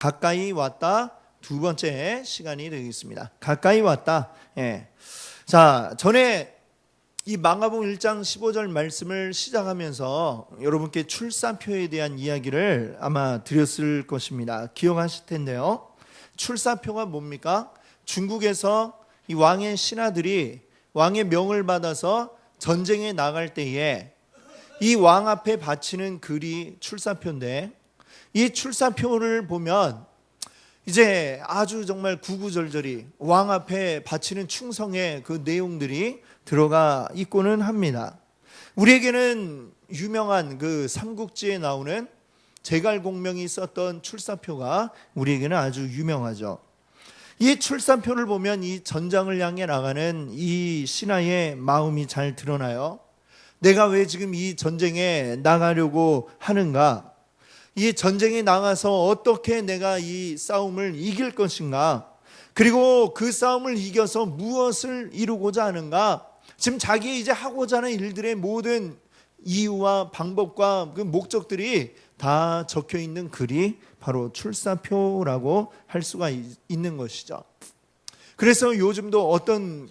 가까이 왔다 두 번째 시간이 되겠습니다. 가까이 왔다. 자, 전에 이 마가복음 1장 15절 말씀을 시작하면서 여러분께 출산표에 대한 이야기를 아마 드렸을 것입니다. 기억하실 텐데요. 출산표가 뭡니까? 중국에서 이 왕의 신하들이 왕의 명을 받아서 전쟁에 나갈 때에 이 왕 앞에 바치는 글이 출산표인데, 이 출산표를 보면 이제 아주 정말 구구절절히 왕 앞에 바치는 충성의 그 내용들이 들어가 있고는 합니다. 우리에게는 유명한 그 삼국지에 나오는 제갈공명이 썼던 출산표가 우리에게는 아주 유명하죠. 이 출산표를 보면 이 전장을 향해 나가는 이 신하의 마음이 잘 드러나요. 내가 왜 지금 이 전쟁에 나가려고 하는가? 이 전쟁에 나가서 어떻게 내가 이 싸움을 이길 것인가? 그리고 그 싸움을 이겨서 무엇을 이루고자 하는가? 지금 자기 이제 하고자 하는 일들의 모든 이유와 방법과 그 목적들이 다 적혀 있는 글이 바로 출산표라고 할 수가 있는 것이죠. 그래서 요즘도 어떤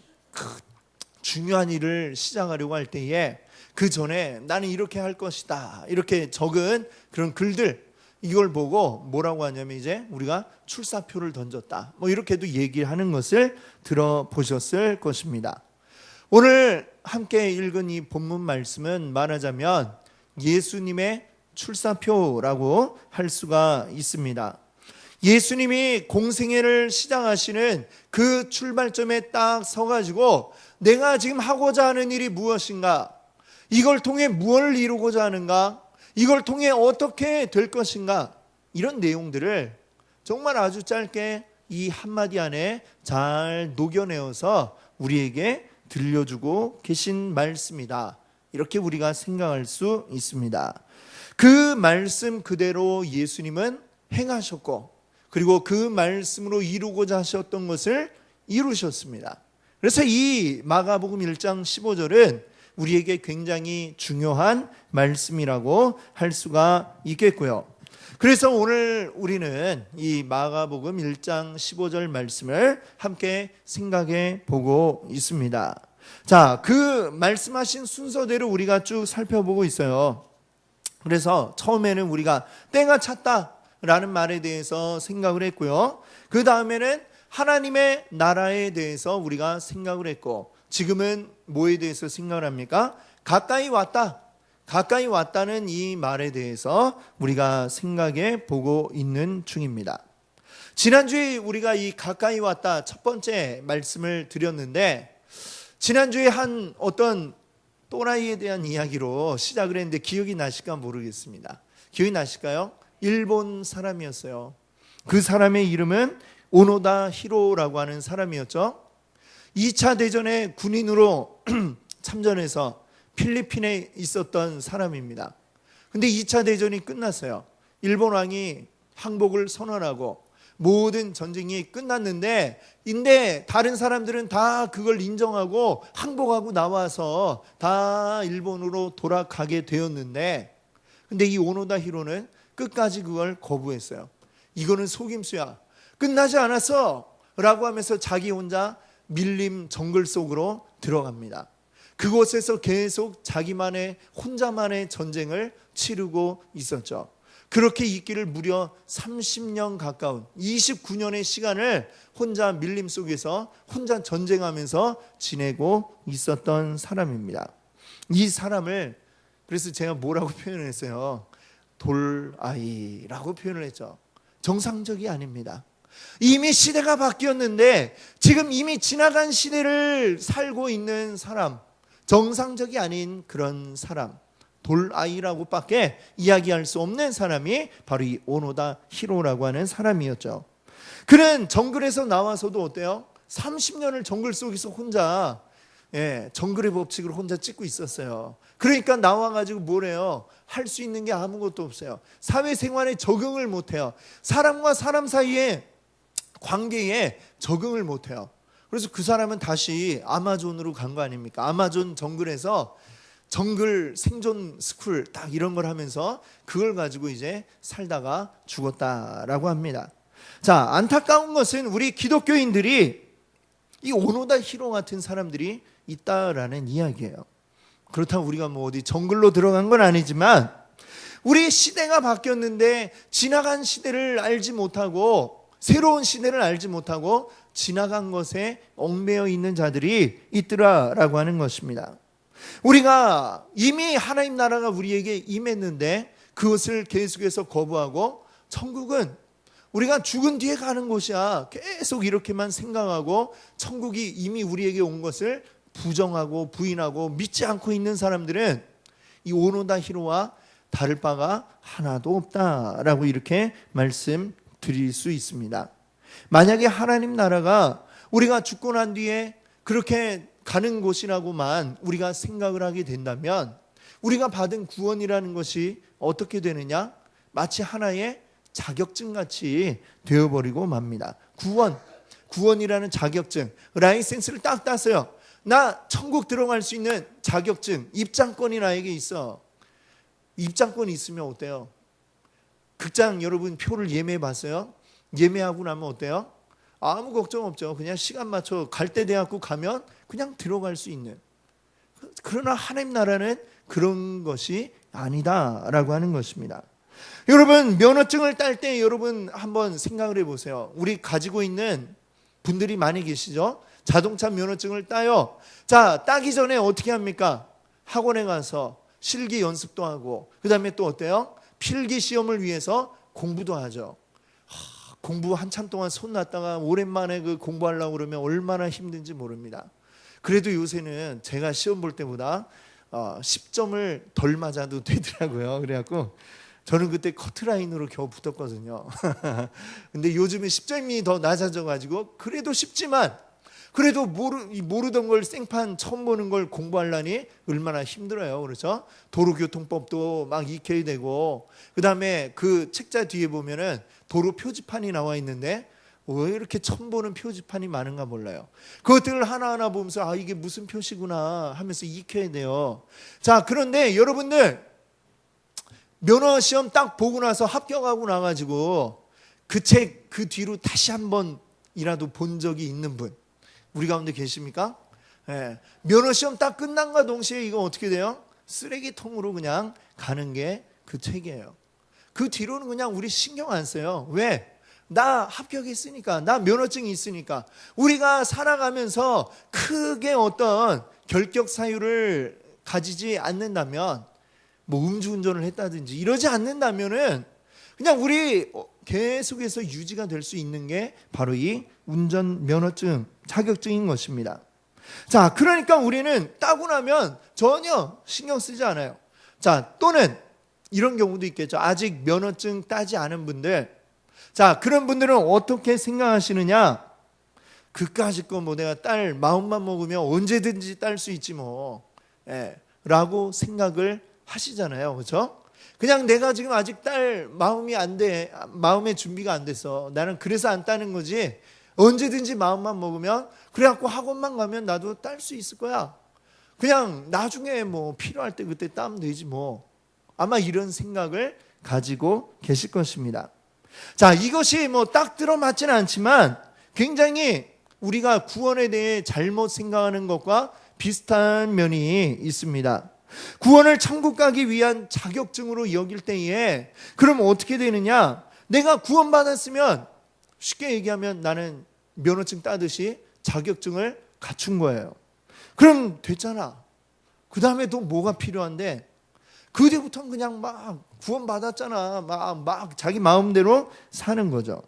중요한 일을 시작하려고 할 때에 그 전에 나는 이렇게 할 것이다, 이렇게 적은 그런 글들, 이걸 보고 뭐라고 하냐면 이제 우리가 출사표를 던졌다, 뭐 이렇게도 얘기하는 것을 들어보셨을 것입니다. 오늘 함께 읽은 이 본문 말씀은 말하자면 예수님의 출사표라고 할 수가 있습니다. 예수님이 공생애를 시작하시는 그 출발점에 딱 서가지고 내가 지금 하고자 하는 일이 무엇인가, 이걸 통해 무엇을 이루고자 하는가, 이걸 통해 어떻게 될 것인가, 이런 내용들을 정말 아주 짧게 이 한마디 안에 잘 녹여내어서 우리에게 들려주고 계신 말씀이다, 이렇게 우리가 생각할 수 있습니다. 그 말씀 그대로 예수님은 행하셨고, 그리고 그 말씀으로 이루고자 하셨던 것을 이루셨습니다. 그래서 이 마가복음 1장 15절은 우리에게 굉장히 중요한 말씀이라고 할 수가 있겠고요. 그래서 오늘 우리는 이 마가복음 1장 15절 말씀을 함께 생각해 보고 있습니다. 자, 그 말씀하신 순서대로 우리가 쭉 살펴보고 있어요. 그래서 처음에는 우리가 때가 찼다라는 말에 대해서 생각을 했고요. 그 다음에는 하나님의 나라에 대해서 우리가 생각을 했고, 지금은 뭐에 대해서 생각을 합니까? 가까이 왔다. 가까이 왔다는 이 말에 대해서 우리가 생각해 보고 있는 중입니다. 지난주에 우리가 이 가까이 왔다 첫 번째 말씀을 드렸는데, 지난주에 한 어떤 또라이에 대한 이야기로 시작을 했는데 기억이 나실까 모르겠습니다. 기억이 나실까요? 일본 사람이었어요. 그 사람의 이름은 오노다 히로라고 하는 사람이었죠. 2차 대전에 군인으로 참전해서 필리핀에 있었던 사람입니다. 근데 2차 대전이 끝났어요. 일본 왕이 항복을 선언하고 모든 전쟁이 끝났는데, 근데 다른 사람들은 다 그걸 인정하고 항복하고 나와서 다 일본으로 돌아가게 되었는데, 근데 이 오노다 히로는 끝까지 그걸 거부했어요. 이거는 속임수야, 끝나지 않았어 라고 하면서 자기 혼자 밀림 정글 속으로 들어갑니다. 그곳에서 계속 자기만의 혼자만의 전쟁을 치르고 있었죠. 그렇게 있기를 무려 30년 가까운 29년의 시간을 혼자 밀림 속에서 혼자 전쟁하면서 지내고 있었던 사람입니다. 이 사람을 그래서 제가 뭐라고 표현을 했어요? 돌아이라고 표현을 했죠. 정상적이 아닙니다. 이미 시대가 바뀌었는데 지금 이미 지나간 시대를 살고 있는 사람, 정상적이 아닌 그런 사람, 돌아이라고 밖에 이야기할 수 없는 사람이 바로 이 오노다 히로라고 하는 사람이었죠. 그는 정글에서 나와서도 어때요? 30년을 정글 속에서 혼자 정글의 법칙을 혼자 찍고 있었어요. 그러니까 나와가지고 뭐래요? 할 수 있는 게 아무것도 없어요. 사회생활에 적응을 못해요. 사람과 사람 사이에 관계에 적응을 못해요. 그래서 그 사람은 다시 아마존으로 간 거 아닙니까? 아마존 정글에서 정글 생존 스쿨 딱 이런 걸 하면서 그걸 가지고 이제 살다가 죽었다라고 합니다. 자, 안타까운 것은 우리 기독교인들이 이 오노다 히로 같은 사람들이 있다라는 이야기예요. 그렇다고 우리가 뭐 어디 정글로 들어간 건 아니지만 우리 시대가 바뀌었는데 지나간 시대를 알지 못하고 새로운 시대를 알지 못하고 지나간 것에 얽매여 있는 자들이 있더라라고 하는 것입니다. 우리가 이미 하나님 나라가 우리에게 임했는데 그것을 계속해서 거부하고 천국은 우리가 죽은 뒤에 가는 곳이야 계속 이렇게만 생각하고 천국이 이미 우리에게 온 것을 부정하고 부인하고 믿지 않고 있는 사람들은 이 오노다 히로와 다를 바가 하나도 없다라고 이렇게 말씀드릴 수 있습니다. 만약에 하나님 나라가 우리가 죽고 난 뒤에 그렇게 가는 곳이라고만 우리가 생각을 하게 된다면 우리가 받은 구원이라는 것이 어떻게 되느냐? 마치 하나의 자격증 같이 되어버리고 맙니다. 구원이라는 자격증, 라이센스를 딱 땄어요. 나 천국 들어갈 수 있는 자격증, 입장권이 나에게 있어. 입장권이 있으면 어때요? 극장 여러분 표를 예매해 봤어요? 예매하고 나면 어때요? 아무 걱정 없죠. 그냥 시간 맞춰 갈 때 돼갖고 가면 그냥 들어갈 수 있는. 그러나 하나님 나라는 그런 것이 아니다라고 하는 것입니다. 여러분 면허증을 딸 때 여러분 한번 생각을 해보세요. 우리 가지고 있는 분들이 많이 계시죠? 자동차 면허증을 따요. 자, 따기 전에 어떻게 합니까? 학원에 가서 실기 연습도 하고 그 다음에 또 어때요? 필기 시험을 위해서 공부도 하죠. 공부 한참 동안 손 놨다가 오랜만에 그 공부하려고 그러면 얼마나 힘든지 모릅니다. 그래도 요새는 제가 시험 볼 때보다 10점을 덜 맞아도 되더라고요. 그래갖고 저는 그때 커트라인으로 겨우 붙었거든요. 근데 요즘에 10점이 더 낮아져가지고 그래도 쉽지만 그래도 모르던 걸 생판 처음 보는 걸 공부하려니 얼마나 힘들어요. 그렇죠? 도로교통법도 막 익혀야 되고 그 다음에 그 책자 뒤에 보면은 도로 표지판이 나와 있는데 왜 이렇게 처음 보는 표지판이 많은가 몰라요. 그것들을 하나하나 보면서 아 이게 무슨 표시구나 하면서 익혀야 돼요. 자, 그런데 여러분들 면허 시험 딱 보고 나서 합격하고 나가지고 그 책 그 뒤로 다시 한 번이라도 본 적이 있는 분 우리 가운데 계십니까? 예. 면허 시험 딱 끝난과 동시에 이거 어떻게 돼요? 쓰레기통으로 그냥 가는 게 그 책이에요. 그 뒤로는 그냥 우리 신경 안 써요. 왜? 나 합격했으니까, 나 면허증이 있으니까. 우리가 살아가면서 크게 어떤 결격 사유를 가지지 않는다면 뭐 음주운전을 했다든지 이러지 않는다면은 그냥 우리 계속해서 유지가 될 수 있는 게 바로 이 운전 면허증 자격증인 것입니다. 자, 그러니까 우리는 따고 나면 전혀 신경 쓰지 않아요. 자, 또는 이런 경우도 있겠죠. 아직 면허증 따지 않은 분들. 자, 그런 분들은 어떻게 생각하시느냐? 그까짓 거 뭐 내가 딸 마음만 먹으면 언제든지 딸 수 있지 뭐. 라고 생각을 하시잖아요. 그렇죠? 그냥 내가 지금 아직 딸 마음이 안 돼. 마음의 준비가 안 됐어. 나는 그래서 안 따는 거지. 언제든지 마음만 먹으면 그래갖고 학원만 가면 나도 딸 수 있을 거야. 그냥 나중에 뭐 필요할 때 그때 따면 되지 뭐. 아마 이런 생각을 가지고 계실 것입니다. 자, 이것이 뭐 딱 들어맞지는 않지만 굉장히 우리가 구원에 대해 잘못 생각하는 것과 비슷한 면이 있습니다. 구원을 천국 가기 위한 자격증으로 여길 때에 그럼 어떻게 되느냐? 내가 구원받았으면 쉽게 얘기하면 나는 면허증 따듯이 자격증을 갖춘 거예요. 그럼 됐잖아. 그 다음에 또 뭐가 필요한데 그 뒤부터는 그냥 막 구원받았잖아. 막 자기 마음대로 사는 거죠.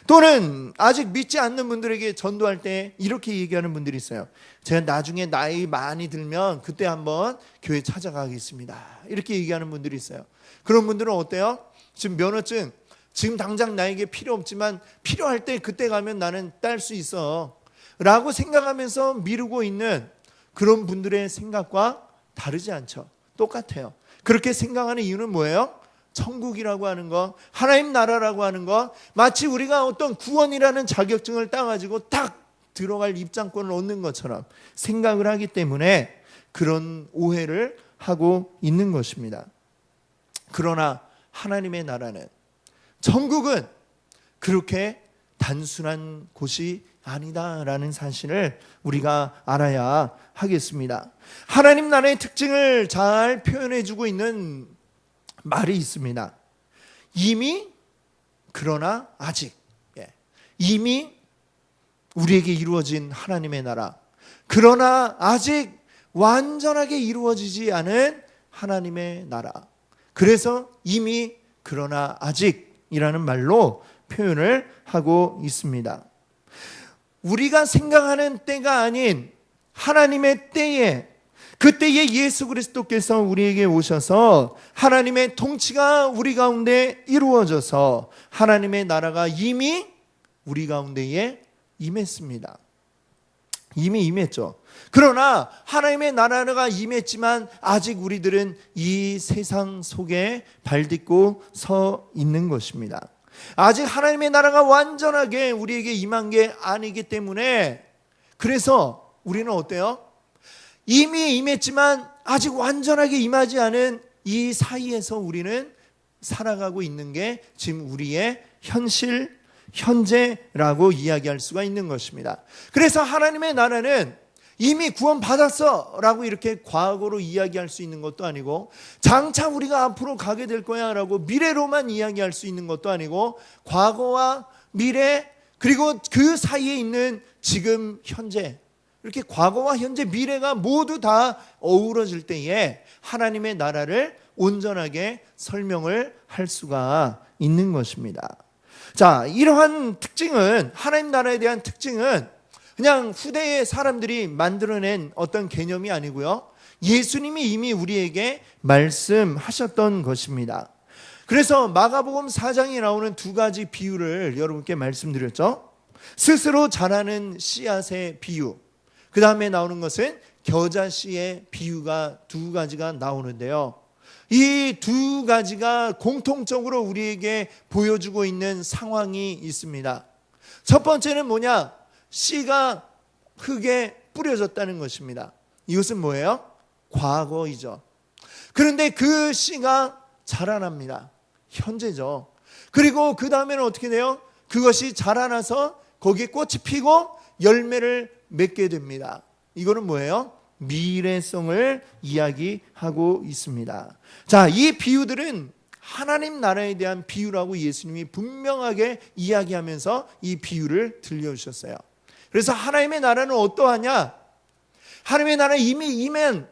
또는 아직 믿지 않는 분들에게 전도할 때 이렇게 얘기하는 분들이 있어요. 제가 나중에 나이 많이 들면 그때 한번 교회 찾아가겠습니다. 이렇게 얘기하는 분들이 있어요. 그런 분들은 어때요? 지금 면허증 지금 당장 나에게 필요 없지만 필요할 때 그때 가면 나는 딸 수 있어 라고 생각하면서 미루고 있는 그런 분들의 생각과 다르지 않죠. 똑같아요. 그렇게 생각하는 이유는 뭐예요? 천국이라고 하는 거, 하나님 나라라고 하는 거, 마치 우리가 어떤 구원이라는 자격증을 따가지고 딱 들어갈 입장권을 얻는 것처럼 생각을 하기 때문에 그런 오해를 하고 있는 것입니다. 그러나 하나님의 나라는, 천국은 그렇게 단순한 곳이 아니다라는 사실을 우리가 알아야 하겠습니다. 하나님 나라의 특징을 잘 표현해주고 있는 말이 있습니다. 이미, 그러나 아직. 이미 우리에게 이루어진 하나님의 나라, 그러나 아직 완전하게 이루어지지 않은 하나님의 나라. 그래서 이미, 그러나 아직이라는 말로 표현을 하고 있습니다. 우리가 생각하는 때가 아닌 하나님의 때에, 그 때에 예수 그리스도께서 우리에게 오셔서 하나님의 통치가 우리 가운데 이루어져서 하나님의 나라가 이미 우리 가운데에 임했습니다. 이미 임했죠. 그러나 하나님의 나라가 임했지만 아직 우리들은 이 세상 속에 발딛고 서 있는 것입니다. 아직 하나님의 나라가 완전하게 우리에게 임한 게 아니기 때문에, 그래서 우리는 어때요? 이미 임했지만 아직 완전하게 임하지 않은 이 사이에서 우리는 살아가고 있는 게 지금 우리의 현재라고 이야기할 수가 있는 것입니다. 그래서 하나님의 나라는 이미 구원받았어 라고 이렇게 과거로 이야기할 수 있는 것도 아니고, 장차 우리가 앞으로 가게 될 거야 라고 미래로만 이야기할 수 있는 것도 아니고, 과거와 미래, 그리고 그 사이에 있는 지금 현재, 이렇게 과거와 현재, 미래가 모두 다 어우러질 때에 하나님의 나라를 온전하게 설명을 할 수가 있는 것입니다. 자, 이러한 특징은, 하나님 나라에 대한 특징은 그냥 후대의 사람들이 만들어낸 어떤 개념이 아니고요, 예수님이 이미 우리에게 말씀하셨던 것입니다. 그래서 마가복음 4장에 나오는 두 가지 비유를 여러분께 말씀드렸죠. 스스로 자라는 씨앗의 비유, 그 다음에 나오는 것은 겨자씨의 비유가 두 가지가 나오는데요, 이 두 가지가 공통적으로 우리에게 보여주고 있는 상황이 있습니다. 첫 번째는 뭐냐? 씨가 흙에 뿌려졌다는 것입니다. 이것은 뭐예요? 과거이죠. 그런데 그 씨가 자라납니다. 현재죠. 그리고 그 다음에는 어떻게 돼요? 그것이 자라나서 거기에 꽃이 피고 열매를 맺게 됩니다. 이거는 뭐예요? 미래성을 이야기하고 있습니다. 자, 이 비유들은 하나님 나라에 대한 비유라고 예수님이 분명하게 이야기하면서 이 비유를 들려주셨어요. 그래서 하나님의 나라는 어떠하냐? 하나님의 나라는 이미 임한,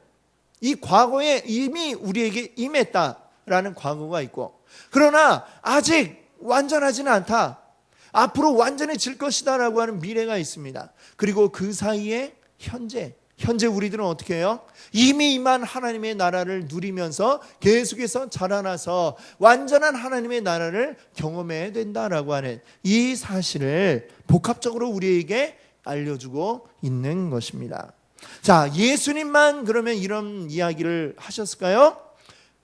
이 과거에 이미 우리에게 임했다라는 과거가 있고, 그러나 아직 완전하지는 않다, 앞으로 완전해질 것이다 라고 하는 미래가 있습니다. 그리고 그 사이에 현재 우리들은 어떻게 해요? 이미 임한 하나님의 나라를 누리면서 계속해서 자라나서 완전한 하나님의 나라를 경험해야 된다라고 하는 이 사실을 복합적으로 우리에게 알려주고 있는 것입니다. 자, 예수님만 그러면 이런 이야기를 하셨을까요?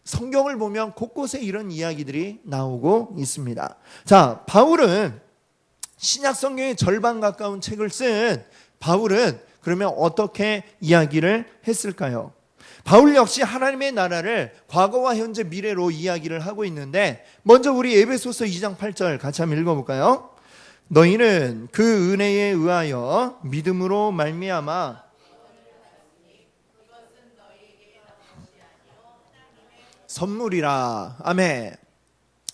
성경을 보면 곳곳에 이런 이야기들이 나오고 있습니다. 자, 바울은 신약 성경의 절반 가까운 책을 쓴 바울은 그러면 어떻게 이야기를 했을까요? 바울 역시 하나님의 나라를 과거와 현재, 미래로 이야기를 하고 있는데, 먼저 우리 에베소서 2장 8절 같이 한번 읽어볼까요? 너희는 그 은혜에 의하여 믿음으로 말미암아 선물이라. 아멘.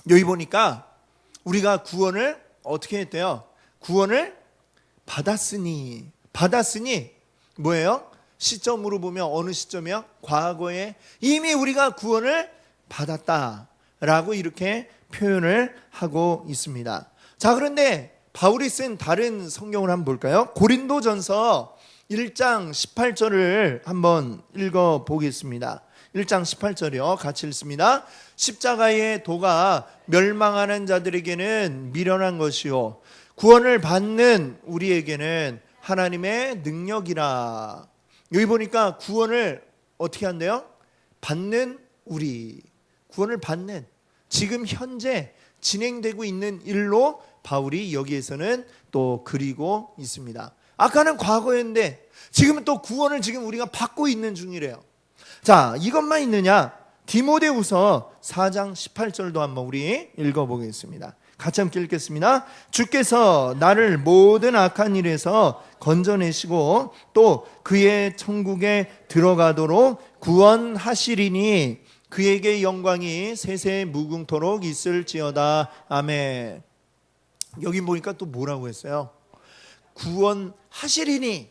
여기 보니까 우리가 구원을 어떻게 했대요? 구원을 받았으니 뭐예요? 시점으로 보면 어느 시점이요? 과거에 이미 우리가 구원을 받았다라고 이렇게 표현을 하고 있습니다. 자, 그런데 바울이 쓴 다른 성경을 한번 볼까요? 고린도전서 1장 18절을 한번 읽어보겠습니다. 1장 18절이요. 같이 읽습니다. 십자가의 도가 멸망하는 자들에게는 미련한 것이요 구원을 받는 우리에게는 하나님의 능력이라. 여기 보니까 구원을 어떻게 한대요? 받는 우리, 구원을 받는, 지금 현재 진행되고 있는 일로 바울이 여기에서는 또 그리고 있습니다. 아까는 과거였는데 지금은 또 구원을 지금 우리가 받고 있는 중이래요. 자, 이것만 있느냐? 디모데후서 4장 18절도 한번 우리 읽어보겠습니다. 같이 함께 읽겠습니다. 주께서 나를 모든 악한 일에서 건져내시고 또 그의 천국에 들어가도록 구원하시리니 그에게 영광이 세세 무궁토록 있을지어다. 아멘. 여기 보니까 또 뭐라고 했어요? 구원하시리니,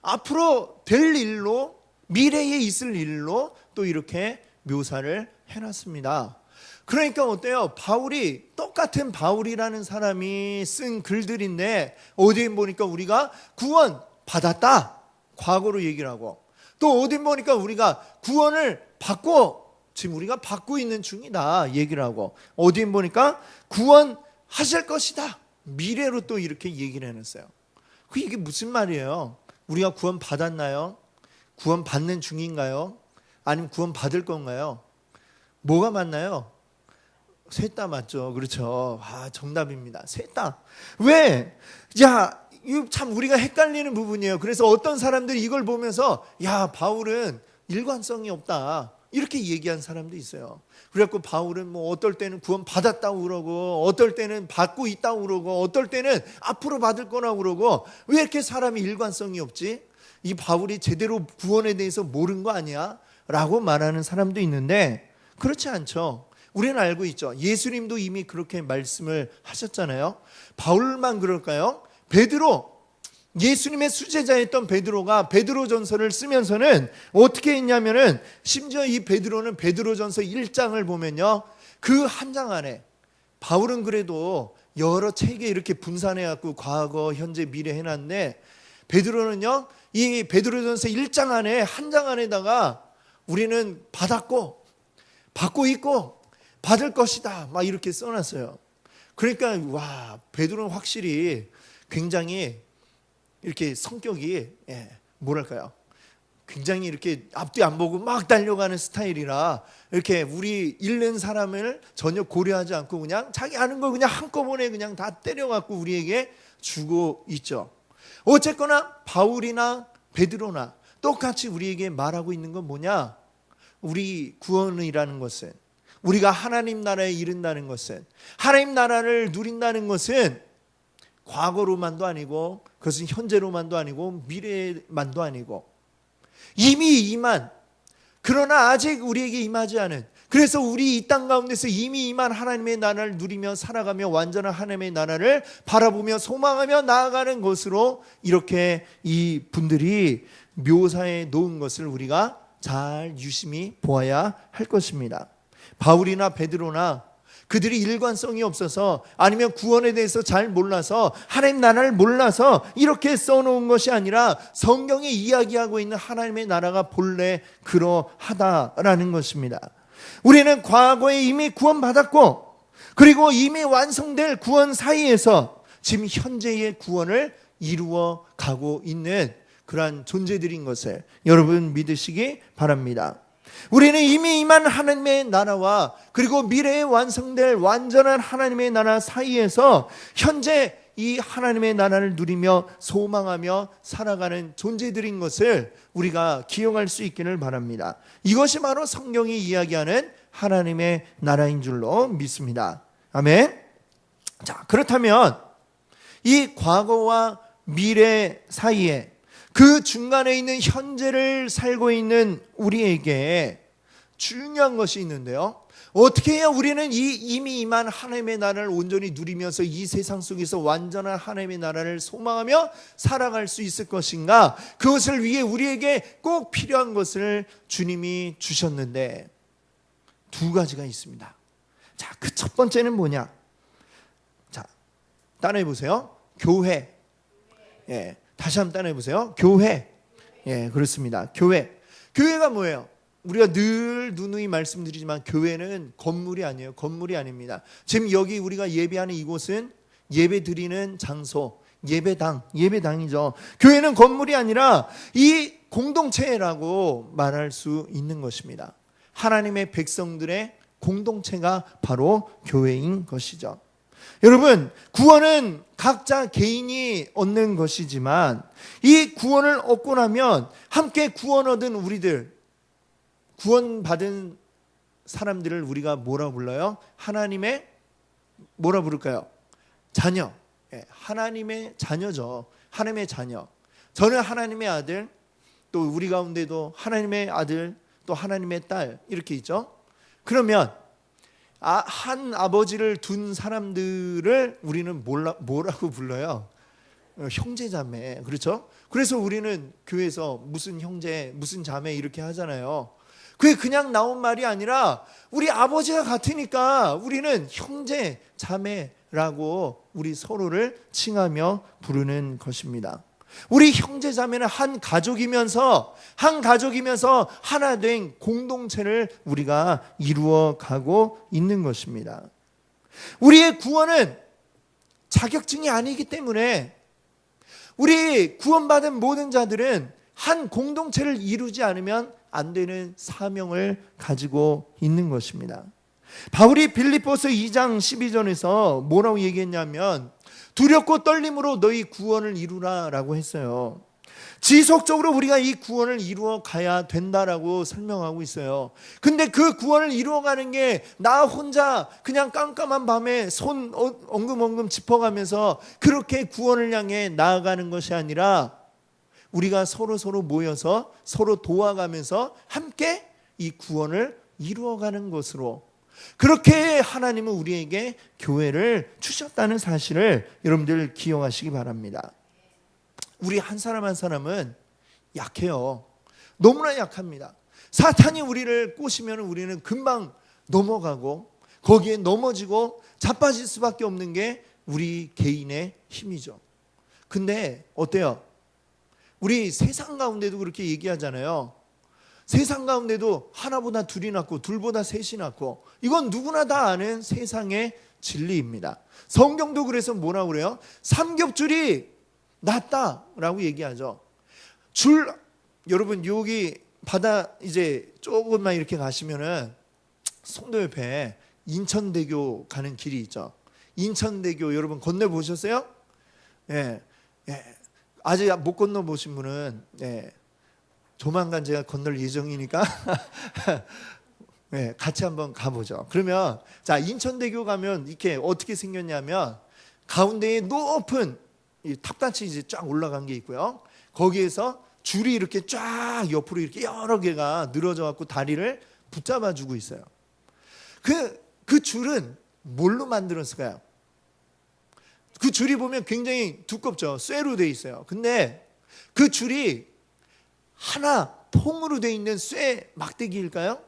앞으로 될 일로, 미래에 있을 일로 또 이렇게 묘사를 해놨습니다. 그러니까 어때요? 바울이, 똑같은 바울이라는 사람이 쓴 글들인데 어디 보니까 우리가 구원 받았다, 과거로 얘기를 하고, 또 어디 보니까 우리가 구원을 받고, 지금 우리가 받고 있는 중이다 얘기를 하고, 어디 보니까 구원하실 것이다, 미래로 또 이렇게 얘기를 해놨어요. 이게 무슨 말이에요? 우리가 구원 받았나요? 구원 받는 중인가요? 아니면 구원 받을 건가요? 뭐가 맞나요? 셋 다 맞죠. 그렇죠. 정답입니다. 셋 다. 왜? 야, 이거 참 우리가 헷갈리는 부분이에요. 그래서 어떤 사람들이 이걸 보면서 야, 바울은 일관성이 없다, 이렇게 얘기한 사람도 있어요. 그래갖고 바울은 뭐 어떨 때는 구원 받았다고 그러고, 어떨 때는 받고 있다고 그러고, 어떨 때는 앞으로 받을 거라고 그러고, 왜 이렇게 사람이 일관성이 없지? 이 바울이 제대로 구원에 대해서 모르는 거 아니야? 라고 말하는 사람도 있는데, 그렇지 않죠. 우리는 알고 있죠. 예수님도 이미 그렇게 말씀을 하셨잖아요. 바울만 그럴까요? 베드로, 예수님의 수제자였던 베드로가 베드로전서를 쓰면서는 어떻게 했냐면은, 심지어 이 베드로는 베드로전서 1장을 보면요, 그 한 장 안에, 바울은 그래도 여러 책에 이렇게 분산해갖고 과거, 현재, 미래 해놨는데, 베드로는요, 이 베드로전서 1장 안에, 한 장 안에다가 우리는 받았고 받고 있고 받을 것이다 막 이렇게 써놨어요. 그러니까 와, 베드로는 확실히 굉장히 이렇게 성격이 뭐랄까요, 굉장히 이렇게 앞뒤 안 보고 막 달려가는 스타일이라, 이렇게 우리 잃는 사람을 전혀 고려하지 않고 그냥 자기 아는 거 그냥 한꺼번에 그냥 다 때려갖고 우리에게 주고 있죠. 어쨌거나 바울이나 베드로나 똑같이 우리에게 말하고 있는 건 뭐냐? 우리 구원이라는 것은, 우리가 하나님 나라에 이른다는 것은, 하나님 나라를 누린다는 것은 과거로만도 아니고, 그것은 현재로만도 아니고, 미래만도 아니고, 이미 임한, 그러나 아직 우리에게 임하지 않은, 그래서 우리 이 땅 가운데서 이미 임한 하나님의 나라를 누리며 살아가며 완전한 하나님의 나라를 바라보며 소망하며 나아가는 것으로 이렇게 이 분들이 묘사해 놓은 것을 우리가 잘 유심히 보아야 할 것입니다. 바울이나 베드로나 그들이 일관성이 없어서, 아니면 구원에 대해서 잘 몰라서, 하나님 나라를 몰라서 이렇게 써놓은 것이 아니라 성경에 이야기하고 있는 하나님의 나라가 본래 그러하다라는 것입니다. 우리는 과거에 이미 구원받았고, 그리고 이미 완성될 구원 사이에서 지금 현재의 구원을 이루어 가고 있는 그러한 존재들인 것을 여러분 믿으시기 바랍니다. 우리는 이미 임한 하나님의 나라와 그리고 미래에 완성될 완전한 하나님의 나라 사이에서 현재 이 하나님의 나라를 누리며 소망하며 살아가는 존재들인 것을 우리가 기억할 수 있기를 바랍니다. 이것이 바로 성경이 이야기하는 하나님의 나라인 줄로 믿습니다. 아멘. 자, 그렇다면 이 과거와 미래 사이에, 그 중간에 있는 현재를 살고 있는 우리에게 중요한 것이 있는데요, 어떻게 해야 우리는 이 이미 임한 하나님의 나라를 온전히 누리면서 이 세상 속에서 완전한 하나님의 나라를 소망하며 살아갈 수 있을 것인가? 그것을 위해 우리에게 꼭 필요한 것을 주님이 주셨는데 두 가지가 있습니다. 자, 그 첫 번째는 뭐냐? 자, 따라해 보세요. 교회. 다시 한번 따라해 보세요. 교회. 그렇습니다. 교회. 교회가 뭐예요? 우리가 늘 누누이 말씀드리지만 교회는 건물이 아니에요. 건물이 아닙니다. 지금 여기 우리가 예배하는 이곳은 예배 드리는 장소, 예배당이죠. 교회는 건물이 아니라 이 공동체라고 말할 수 있는 것입니다. 하나님의 백성들의 공동체가 바로 교회인 것이죠. 여러분, 구원은 각자 개인이 얻는 것이지만 이 구원을 얻고 나면 함께 구원 얻은 우리들, 구원받은 사람들을 우리가 뭐라고 불러요? 하나님의 뭐라 부를까요? 자녀. 하나님의 자녀죠. 하나님의 자녀. 저는 하나님의 아들, 또 우리 가운데도 하나님의 아들, 또 하나님의 딸 이렇게 있죠. 그러면 한 아버지를 둔 사람들을 우리는 뭐라고 불러요? 형제자매. 그렇죠? 그래서 우리는 교회에서 무슨 형제, 무슨 자매 이렇게 하잖아요. 그게 그냥 나온 말이 아니라 우리 아버지가 같으니까 우리는 형제, 자매라고 우리 서로를 칭하며 부르는 것입니다. 우리 형제 자매는 한 가족이면서 하나 된 공동체를 우리가 이루어 가고 있는 것입니다. 우리의 구원은 자격증이 아니기 때문에 우리 구원받은 모든 자들은 한 공동체를 이루지 않으면 안 되는 사명을 가지고 있는 것입니다. 바울이 빌립보서 2장 12절에서 뭐라고 얘기했냐면 두렵고 떨림으로 너희 구원을 이루라라고 했어요. 지속적으로 우리가 이 구원을 이루어 가야 된다라고 설명하고 있어요. 근데 그 구원을 이루어가는 게 나 혼자 그냥 깜깜한 밤에 손 엉금엉금 짚어가면서 그렇게 구원을 향해 나아가는 것이 아니라 우리가 서로 모여서 서로 도와가면서 함께 이 구원을 이루어가는 것으로, 그렇게 하나님은 우리에게 교회를 주셨다는 사실을 여러분들 기억하시기 바랍니다. 우리 한 사람 한 사람은 약해요. 너무나 약합니다. 사탄이 우리를 꼬시면 우리는 금방 넘어가고 거기에 넘어지고 자빠질 수밖에 없는 게 우리 개인의 힘이죠. 근데 어때요? 우리 세상 가운데도 그렇게 얘기하잖아요. 세상 가운데도 하나보다 둘이 낫고 둘보다 셋이 낫고, 이건 누구나 다 아는 세상의 진리입니다. 성경도 그래서 뭐라고 그래요? 삼겹줄이 낫다라고 얘기하죠. 여러분 여기 바다 이제 조금만 이렇게 가시면은 송도 옆에 인천대교 가는 길이 있죠. 인천대교 여러분 건너 보셨어요? 예. 아직 못 건너 보신 분은 조만간 제가 건널 예정이니까 같이 한번 가보죠. 그러면 자, 인천대교 가면 이렇게 어떻게 생겼냐면 가운데에 높은 탑같이 이제 쫙 올라간 게 있고요. 거기에서 줄이 이렇게 쫙 옆으로 이렇게 여러 개가 늘어져 갖고 다리를 붙잡아 주고 있어요. 그 줄은 뭘로 만들었을까요? 그 줄이 보면 굉장히 두껍죠. 쇠로 돼 있어요. 근데 그 줄이 하나 통으로 돼 있는 쇠 막대기일까요?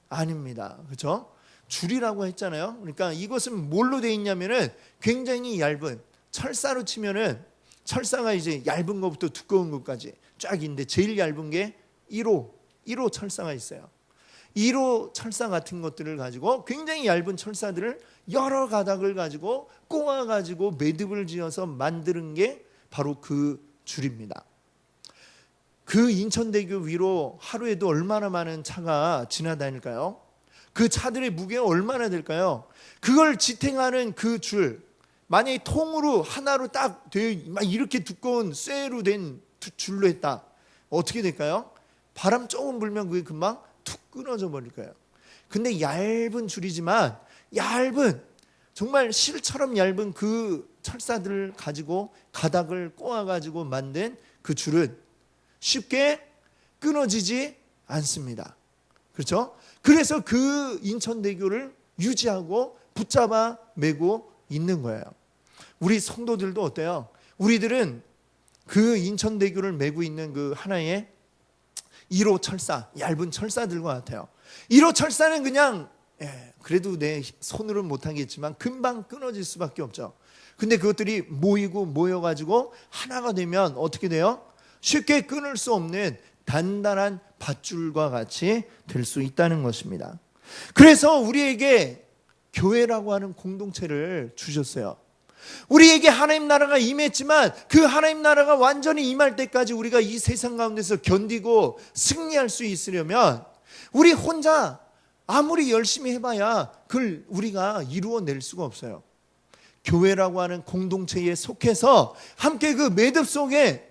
아닙니다. 그렇죠? 줄이라고 했잖아요. 그러니까 이것은 뭘로 돼 있냐면은 굉장히 얇은, 철사로 치면은 철사가 이제 얇은 것부터 두꺼운 것까지 쫙 있는데 제일 얇은 게 1호 철사가 있어요. 1호 철사 같은 것들을 가지고 굉장히 얇은 철사들을 여러 가닥을 가지고 꼬아가지고 매듭을 지어서 만드는 게 바로 그 줄입니다. 그 인천대교 위로 하루에도 얼마나 많은 차가 지나다닐까요? 그 차들의 무게가 얼마나 될까요? 그걸 지탱하는 그 줄, 만약에 통으로 하나로 딱 이렇게 두꺼운 쇠로 된 줄로 했다, 어떻게 될까요? 바람 조금 불면 그게 금방 툭 끊어져 버릴 거예요. 근데 얇은 줄이지만 정말 실처럼 얇은 그 철사들을 가지고 가닥을 꼬아가지고 만든 그 줄은 쉽게 끊어지지 않습니다. 그렇죠? 그래서 그 인천대교를 유지하고 붙잡아 메고 있는 거예요. 우리 성도들도 어때요? 우리들은 그 인천대교를 메고 있는 그 하나의 1호 철사, 얇은 철사들과 같아요. 1호 철사는 그냥 그래도 내 손으로는 못하겠지만 금방 끊어질 수밖에 없죠. 근데 그것들이 모여가지고 하나가 되면 어떻게 돼요? 쉽게 끊을 수 없는 단단한 밧줄과 같이 될 수 있다는 것입니다. 그래서 우리에게 교회라고 하는 공동체를 주셨어요. 우리에게 하나님 나라가 임했지만 그 하나님 나라가 완전히 임할 때까지 우리가 이 세상 가운데서 견디고 승리할 수 있으려면 우리 혼자 아무리 열심히 해봐야 그걸 우리가 이루어낼 수가 없어요. 교회라고 하는 공동체에 속해서 함께 그 매듭 속에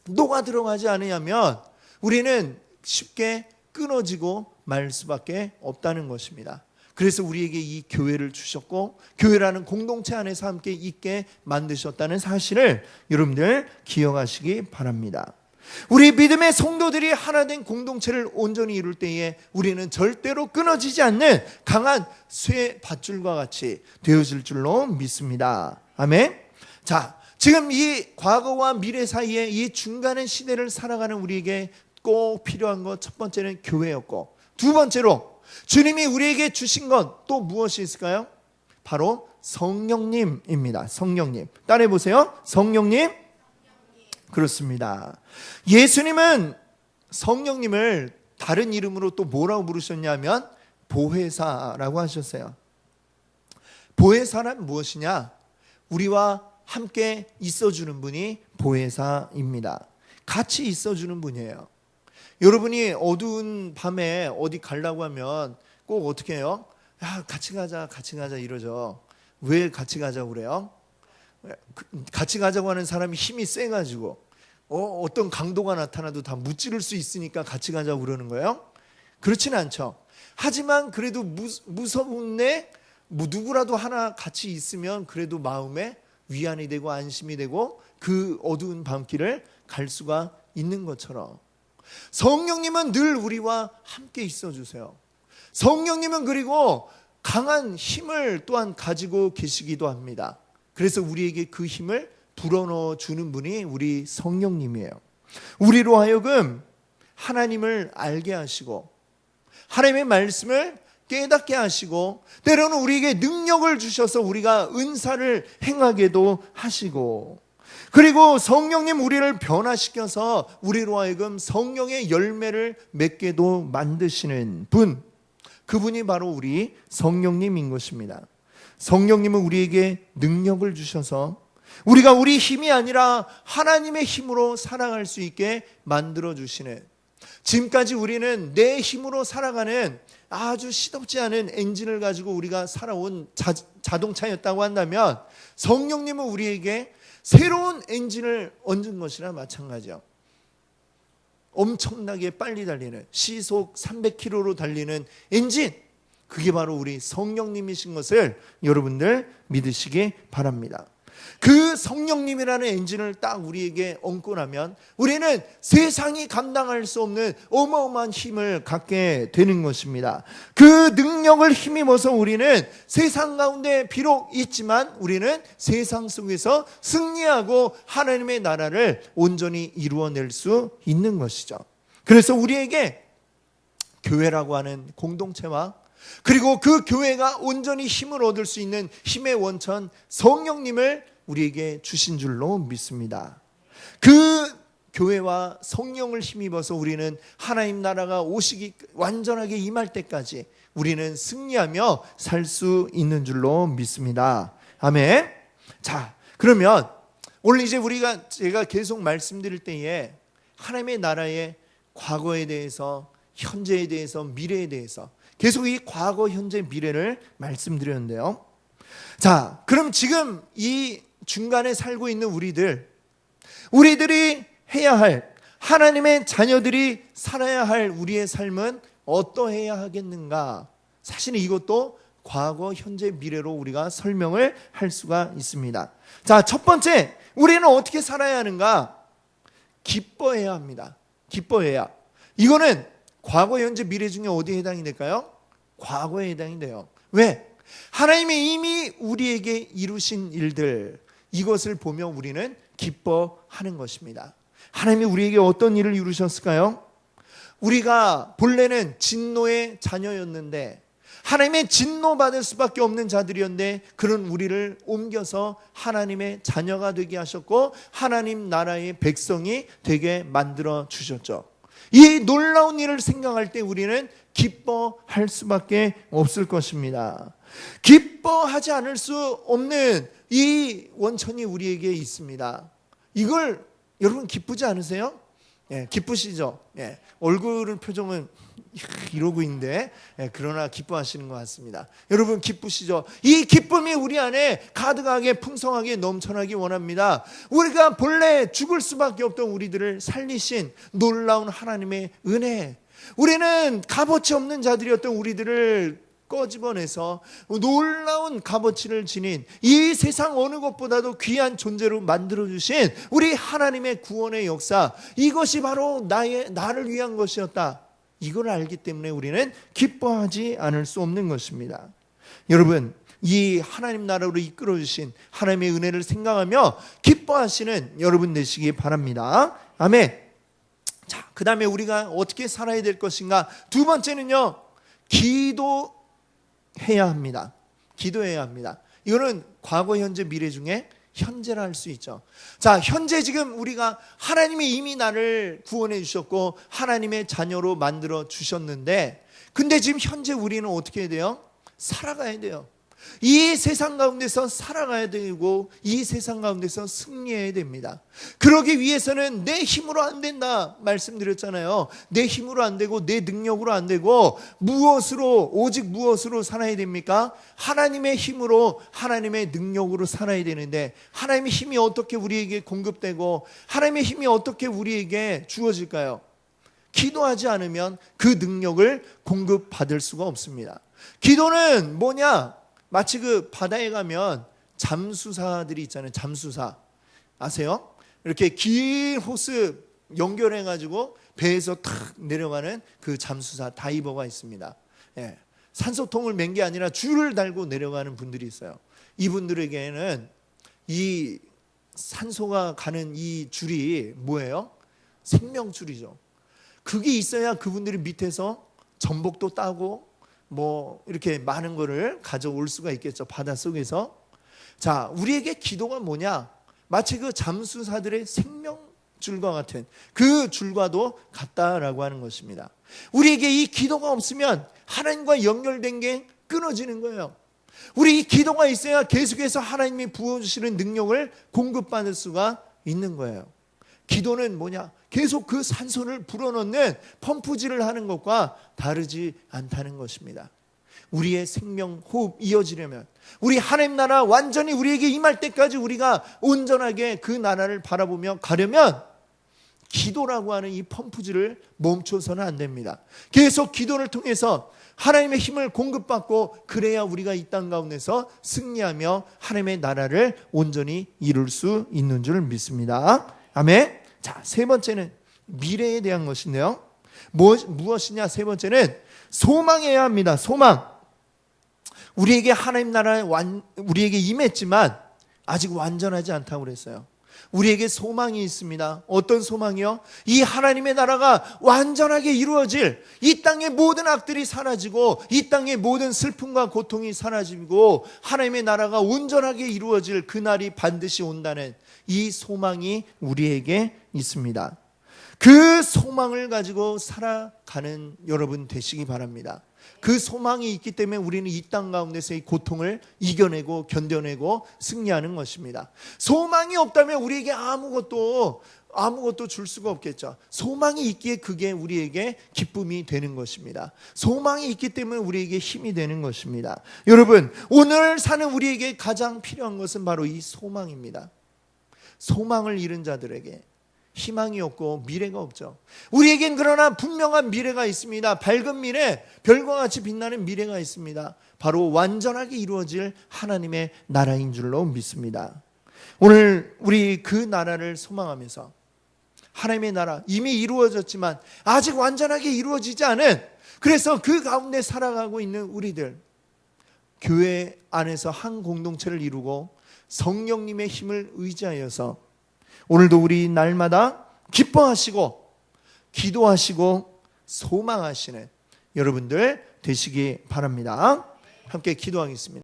녹아 들어가지 않으면 우리는 쉽게 끊어지고 말 수밖에 없다는 것입니다. 그래서 우리에게 이 교회를 주셨고 교회라는 공동체 안에서 함께 있게 만드셨다는 사실을 여러분들 기억하시기 바랍니다. 우리 믿음의 성도들이 하나 된 공동체를 온전히 이룰 때에 우리는 절대로 끊어지지 않는 강한 쇠 밧줄과 같이 되어질 줄로 믿습니다. 아멘. 자, 지금 이 과거와 미래 사이에 이 중간의 시대를 살아가는 우리에게 꼭 필요한 것 첫 번째는 교회였고, 두 번째로 주님이 우리에게 주신 것 또 무엇이 있을까요? 바로 성령님입니다. 성령님. 따라해 보세요. 성령님. 그렇습니다. 예수님은 성령님을 다른 이름으로 또 뭐라고 부르셨냐면 보혜사라고 하셨어요. 보혜사란 무엇이냐? 우리와 함께 있어주는 분이 보혜사입니다. 같이 있어주는 분이에요. 여러분이 어두운 밤에 어디 가려고 하면 꼭 어떻게 해요? 야, 같이 가자 이러죠. 왜 같이 가자고 그래요? 같이 가자고 하는 사람이 힘이 세가지고 어떤 강도가 나타나도 다 무찌를 수 있으니까 같이 가자고 그러는 거예요? 그렇지는 않죠. 하지만 그래도 무서운데 누구라도 하나 같이 있으면 그래도 마음에 위안이 되고 안심이 되고 그 어두운 밤길을 갈 수가 있는 것처럼 성령님은 늘 우리와 함께 있어 주세요. 성령님은 그리고 강한 힘을 또한 가지고 계시기도 합니다. 그래서 우리에게 그 힘을 불어넣어 주는 분이 우리 성령님이에요. 우리로 하여금 하나님을 알게 하시고 하나님의 말씀을 깨닫게 하시고 때로는 우리에게 능력을 주셔서 우리가 은사를 행하게도 하시고, 그리고 성령님 우리를 변화시켜서 우리로 하여금 성령의 열매를 맺게도 만드시는 분, 그분이 바로 우리 성령님인 것입니다. 성령님은 우리에게 능력을 주셔서 우리가 우리 힘이 아니라 하나님의 힘으로 살아갈 수 있게 만들어 주시는, 지금까지 우리는 내 힘으로 살아가는 아주 시덥지 않은 엔진을 가지고 우리가 살아온 자동차였다고 한다면 성령님은 우리에게 새로운 엔진을 얹은 것이나 마찬가지요. 엄청나게 빨리 달리는 시속 300km로 달리는 엔진, 그게 바로 우리 성령님이신 것을 여러분들 믿으시기 바랍니다. 그 성령님이라는 엔진을 딱 우리에게 얹고 나면 우리는 세상이 감당할 수 없는 어마어마한 힘을 갖게 되는 것입니다. 그 능력을 힘입어서 우리는 세상 가운데 비록 있지만 우리는 세상 속에서 승리하고 하나님의 나라를 온전히 이루어낼 수 있는 것이죠. 그래서 우리에게 교회라고 하는 공동체와 그리고 그 교회가 온전히 힘을 얻을 수 있는 힘의 원천 성령님을 우리에게 주신 줄로 믿습니다. 그 교회와 성령을 힘입어서 우리는 하나님 나라가 오시기 완전하게 임할 때까지 우리는 승리하며 살 수 있는 줄로 믿습니다. 아멘. 자, 그러면 오늘 이제 제가 계속 말씀드릴 때에 하나님의 나라의 과거에 대해서, 현재에 대해서, 미래에 대해서 계속 이 과거, 현재, 미래를 말씀드렸는데요. 자, 그럼 지금 이 중간에 살고 있는 우리들이 해야 할, 하나님의 자녀들이 살아야 할 우리의 삶은 어떠해야 하겠는가? 사실은 이것도 과거, 현재, 미래로 우리가 설명을 할 수가 있습니다. 자, 첫 번째, 우리는 어떻게 살아야 하는가? 기뻐해야 합니다. 기뻐해야. 이거는 과거, 현재, 미래 중에 어디에 해당이 될까요? 과거에 해당이 돼요. 왜? 하나님이 이미 우리에게 이루신 일들, 이것을 보며 우리는 기뻐하는 것입니다. 하나님이 우리에게 어떤 일을 이루셨을까요? 우리가 본래는 진노의 자녀였는데 하나님의 진노받을 수밖에 없는 자들이었는데 그런 우리를 옮겨서 하나님의 자녀가 되게 하셨고 하나님 나라의 백성이 되게 만들어 주셨죠. 이 놀라운 일을 생각할 때 우리는 기뻐할 수밖에 없을 것입니다. 기뻐하지 않을 수 없는 이 원천이 우리에게 있습니다. 이걸 여러분 기쁘지 않으세요? 예, 기쁘시죠? 예, 얼굴은 표정은 이러고 있는데 그러나 기뻐하시는 것 같습니다. 여러분 기쁘시죠? 이 기쁨이 우리 안에 가득하게 풍성하게 넘쳐나기 원합니다. 우리가 본래 죽을 수밖에 없던 우리들을 살리신 놀라운 하나님의 은혜, 우리는 값어치 없는 자들이었던 우리들을 꺼집어내서 놀라운 값어치를 지닌 이 세상 어느 것보다도 귀한 존재로 만들어주신 우리 하나님의 구원의 역사, 이것이 바로 나를 위한 것이었다. 이걸 알기 때문에 우리는 기뻐하지 않을 수 없는 것입니다. 여러분, 이 하나님 나라로 이끌어주신 하나님의 은혜를 생각하며 기뻐하시는 여러분 되시기 바랍니다. 아멘. 자, 그 다음에 우리가 어떻게 살아야 될 것인가? 두 번째는요, 기도해야 합니다. 기도해야 합니다. 이거는 과거, 현재, 미래 중에 현재라 할 수 있죠. 자, 현재 지금 우리가 하나님이 이미 나를 구원해 주셨고 하나님의 자녀로 만들어 주셨는데, 근데 지금 현재 우리는 어떻게 해야 돼요? 살아가야 돼요. 이 세상 가운데서 살아가야 되고 이 세상 가운데서 승리해야 됩니다. 그러기 위해서는 내 힘으로 안 된다 말씀드렸잖아요. 내 힘으로 안 되고 내 능력으로 안 되고 오직 무엇으로 살아야 됩니까? 하나님의 힘으로, 하나님의 능력으로 살아야 되는데, 하나님의 힘이 어떻게 우리에게 공급되고 하나님의 힘이 어떻게 우리에게 주어질까요? 기도하지 않으면 그 능력을 공급받을 수가 없습니다. 기도는 뭐냐? 마치 그 바다에 가면 잠수사들이 있잖아요. 잠수사 아세요? 이렇게 긴 호스 연결해 가지고 배에서 탁 내려가는 그 잠수사 다이버가 있습니다. 예. 산소통을 맨 게 아니라 줄을 달고 내려가는 분들이 있어요. 이분들에게는 이 산소가 가는 이 줄이 뭐예요? 생명줄이죠. 그게 있어야 그분들이 밑에서 전복도 따고 뭐 이렇게 많은 거를 가져올 수가 있겠죠. 바닷속에서. 자, 우리에게 기도가 뭐냐? 마치 그 잠수사들의 생명줄과 같은 그 줄과도 같다라고 하는 것입니다. 우리에게 이 기도가 없으면 하나님과 연결된 게 끊어지는 거예요. 우리 이 기도가 있어야 계속해서 하나님이 부어주시는 능력을 공급받을 수가 있는 거예요. 기도는 뭐냐? 계속 그 산소를 불어넣는 펌프질을 하는 것과 다르지 않다는 것입니다. 우리의 생명 호흡 이어지려면, 우리 하나님 나라 완전히 우리에게 임할 때까지 우리가 온전하게 그 나라를 바라보며 가려면 기도라고 하는 이 펌프질을 멈춰서는 안 됩니다. 계속 기도를 통해서 하나님의 힘을 공급받고, 그래야 우리가 이 땅 가운데서 승리하며 하나님의 나라를 온전히 이룰 수 있는 줄 믿습니다. 아멘. 자, 세 번째는 미래에 대한 것인데요. 무엇이냐? 세 번째는 소망해야 합니다. 소망. 우리에게 하나님 나라에 우리에게 임했지만 아직 완전하지 않다고 그랬어요. 우리에게 소망이 있습니다. 어떤 소망이요? 이 하나님의 나라가 완전하게 이루어질, 이 땅의 모든 악들이 사라지고 이 땅의 모든 슬픔과 고통이 사라지고 하나님의 나라가 온전하게 이루어질 그날이 반드시 온다는 이 소망이 우리에게 있습니다. 그 소망을 가지고 살아가는 여러분 되시기 바랍니다. 그 소망이 있기 때문에 우리는 이 땅 가운데서의 고통을 이겨내고 견뎌내고 승리하는 것입니다. 소망이 없다면 우리에게 아무것도 줄 수가 없겠죠. 소망이 있기에 그게 우리에게 기쁨이 되는 것입니다. 소망이 있기 때문에 우리에게 힘이 되는 것입니다. 여러분, 오늘 사는 우리에게 가장 필요한 것은 바로 이 소망입니다. 소망을 잃은 자들에게 희망이 없고 미래가 없죠. 우리에겐 그러나 분명한 미래가 있습니다. 밝은 미래, 별과 같이 빛나는 미래가 있습니다. 바로 완전하게 이루어질 하나님의 나라인 줄로 믿습니다. 오늘 우리 그 나라를 소망하면서, 하나님의 나라 이미 이루어졌지만 아직 완전하게 이루어지지 않은, 그래서 그 가운데 살아가고 있는 우리들, 교회 안에서 한 공동체를 이루고 성령님의 힘을 의지하여서 오늘도 우리 날마다 기뻐하시고 기도하시고 소망하시는 여러분들 되시기 바랍니다. 함께 기도하겠습니다.